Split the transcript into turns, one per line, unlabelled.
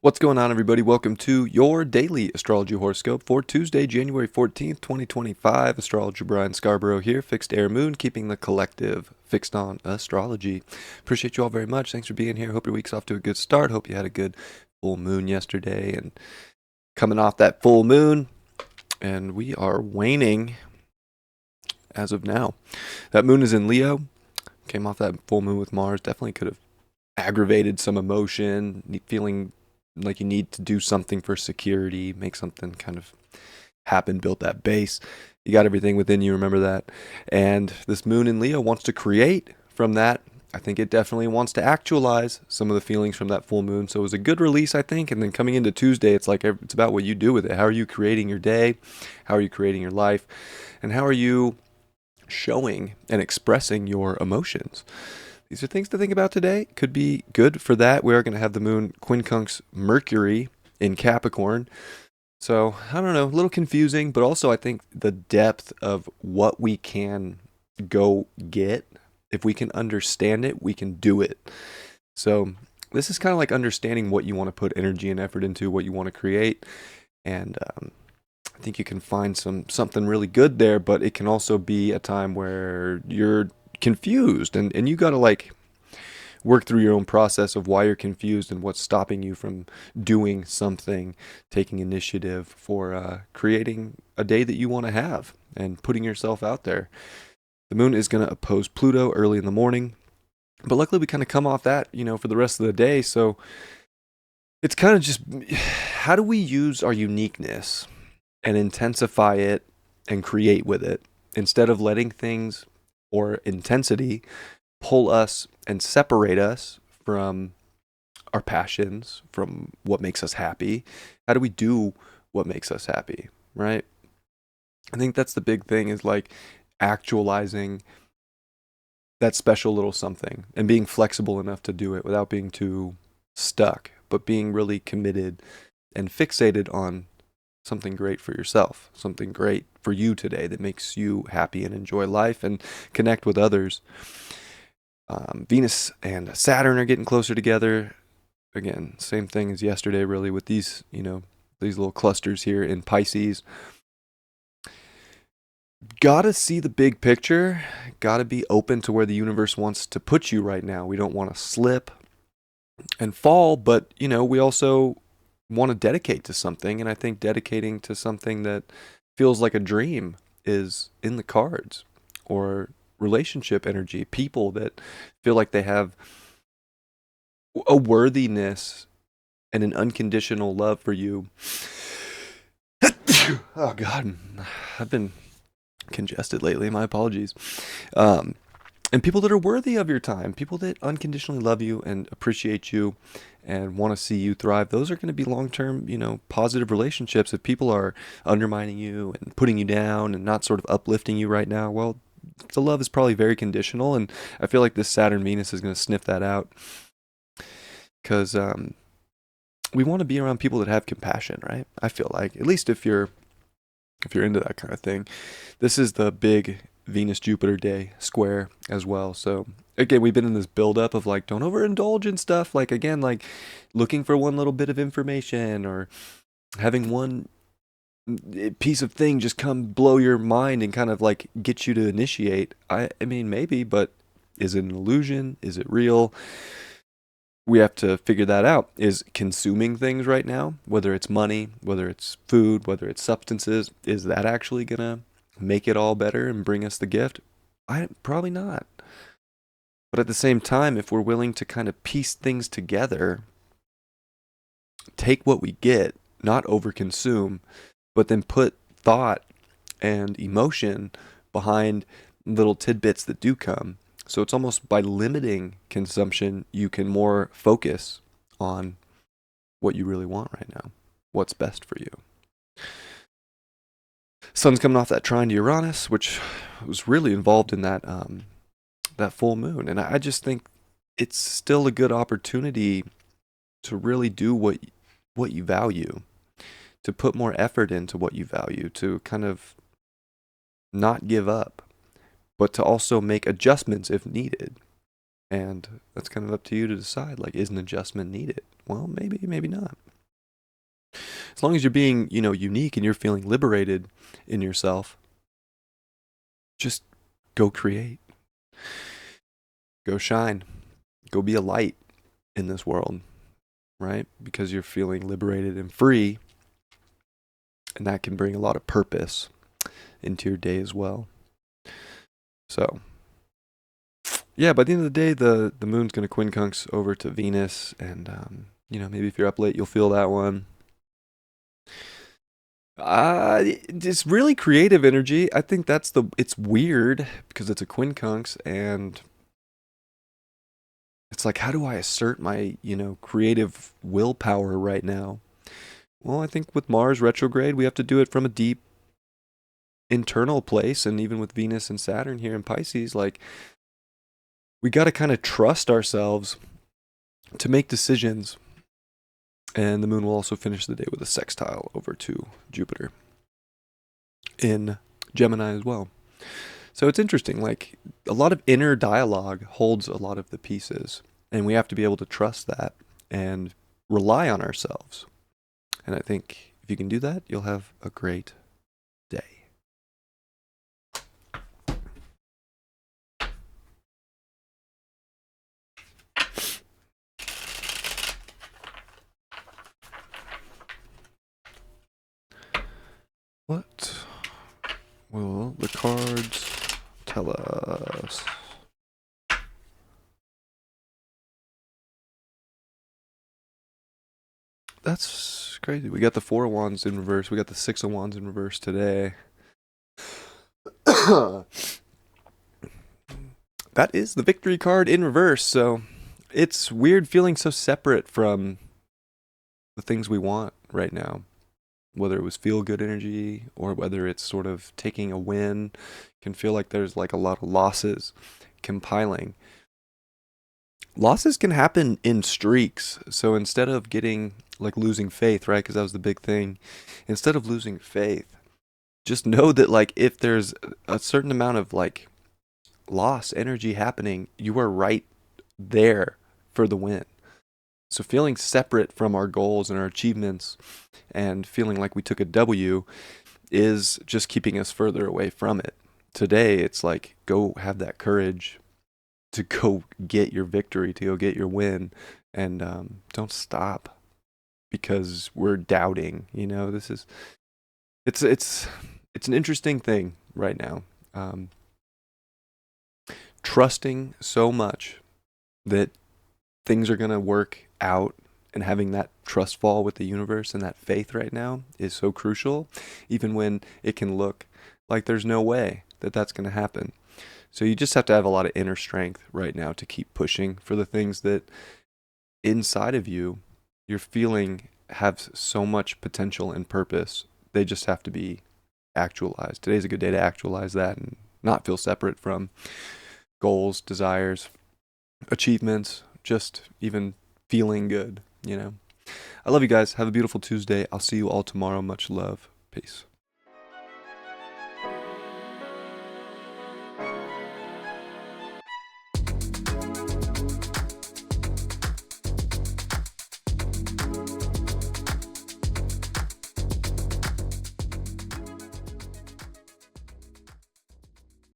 What's going on, everybody? Welcome to your daily astrology horoscope for Tuesday, January 14th, 2025. Astrologer Brian Scarborough here, fixed air moon, keeping the collective fixed on astrology. Appreciate you all very much. Thanks for being here. Hope your week's off to a good start. Hope you had a good full moon yesterday and coming off that full moon. And we are waning as of now. That moon is in Leo. Came off that full moon with Mars. Definitely could have aggravated some emotion, feeling like you need to do something for security, make something kind of happen, build that base. You got everything within you, remember that. And this moon in Leo wants to create from that. I think it definitely wants to actualize some of the feelings from that full moon. So it was a good release, I think. And then coming into Tuesday, it's like it's about what you do with it. How are you creating your day? How are you creating your life? And how are you showing and expressing your emotions? These are things to think about today. Could be good for that. We are going to have the moon quincunx Mercury in Capricorn. So, I don't know, a little confusing, but also I think the depth of what we can go get, if we can understand it, we can do it. So, this is kind of like understanding what you want to put energy and effort into, what you want to create. And I think you can find something really good there, but it can also be a time where you're confused and you got to like work through your own process of why you're confused and what's stopping you from doing something, taking initiative for creating a day that you want to have and putting yourself out there. The moon is going to oppose Pluto early in the morning, but luckily we kind of come off that, for the rest of the day. So it's kind of just how do we use our uniqueness and intensify it and create with it instead of letting things or intensity pull us and separate us from our passions, from what makes us happy. How do we do what makes us happy, right? I think that's the big thing, is like actualizing that special little something and being flexible enough to do it without being too stuck, but being really committed and fixated on something great for yourself, something great for you today that makes you happy and enjoy life and connect with others. Venus and Saturn are getting closer together. Again, same thing as yesterday, really, with these, these little clusters here in Pisces. Gotta see the big picture. Gotta be open to where the universe wants to put you right now. We don't want to slip and fall, but, we also want to dedicate to something. And I think dedicating to something that feels like a dream is in the cards, or relationship energy, people that feel like they have a worthiness and an unconditional love for you. Oh God, I've been congested lately. My apologies. And people that are worthy of your time, people that unconditionally love you and appreciate you and want to see you thrive, those are going to be long-term, positive relationships. If people are undermining you and putting you down and not sort of uplifting you right now, well, the love is probably very conditional, and I feel like this Saturn Venus is going to sniff that out, because we want to be around people that have compassion, right? I feel like, at least if you're into that kind of thing. This is the big Venus Jupiter day square as well. So again, we've been in this buildup of like, don't overindulge in stuff. Like, again, like looking for one little bit of information or having one piece of thing just come blow your mind and kind of like get you to initiate. I mean, maybe, but is it an illusion? Is it real? We have to figure that out. Is consuming things right now, whether it's money, whether it's food, whether it's substances, is that actually gonna make it all better and bring us the gift? Probably not. But at the same time, if we're willing to kind of piece things together, take what we get, not overconsume, but then put thought and emotion behind little tidbits that do come. So it's almost by limiting consumption, you can more focus on what you really want right now, what's best for you. Sun's coming off that trine to Uranus, which was really involved in that that full moon, and I just think it's still a good opportunity to really do what you value, to put more effort into what you value, to kind of not give up, but to also make adjustments if needed. And that's kind of up to you to decide, like, is an adjustment needed? Well, maybe, maybe not. As long as you're being, unique and you're feeling liberated in yourself, just go create, go shine, go be a light in this world, right? Because you're feeling liberated and free, and that can bring a lot of purpose into your day as well. So, yeah, by the end of the day, the moon's going to quincunx over to Venus, and maybe if you're up late, you'll feel that one. It's really creative energy. I think it's weird because it's a quincunx, and it's like, how do I assert my, creative willpower right now? Well, I think with Mars retrograde, we have to do it from a deep internal place, and even with Venus and Saturn here in Pisces, like, we got to kind of trust ourselves to make decisions. And the moon will also finish the day with a sextile over to Jupiter in Gemini as well. So it's interesting, like, a lot of inner dialogue holds a lot of the pieces, and we have to be able to trust that and rely on ourselves. And I think if you can do that, you'll have a great day. What will the cards tell us? That's crazy. We got the Four of Wands in reverse. We got the Six of Wands in reverse today. That is the Victory card in reverse. So it's weird feeling so separate from the things we want right now. Whether it was feel good energy or whether it's sort of taking a win, can feel like there's like a lot of losses compiling. Losses can happen in streaks. So instead of getting like losing faith, right? Because that was the big thing. Instead of losing faith, just know that like if there's a certain amount of like loss energy happening, you are right there for the win. So feeling separate from our goals and our achievements and feeling like we took a W is just keeping us further away from it. Today, it's like, go have that courage to go get your victory, to go get your win, and don't stop because we're doubting. It's an interesting thing right now. Trusting so much that things are going to work out, and having that trust fall with the universe and that faith right now is so crucial, even when it can look like there's no way that that's going to happen. So you just have to have a lot of inner strength right now to keep pushing for the things that inside of you you're feeling have so much potential and purpose. They just have to be actualized. Today's a good day to actualize that and not feel separate from goals, desires, achievements, just even feeling good. I love you guys. Have a beautiful Tuesday. I'll see you all tomorrow. Much love. Peace.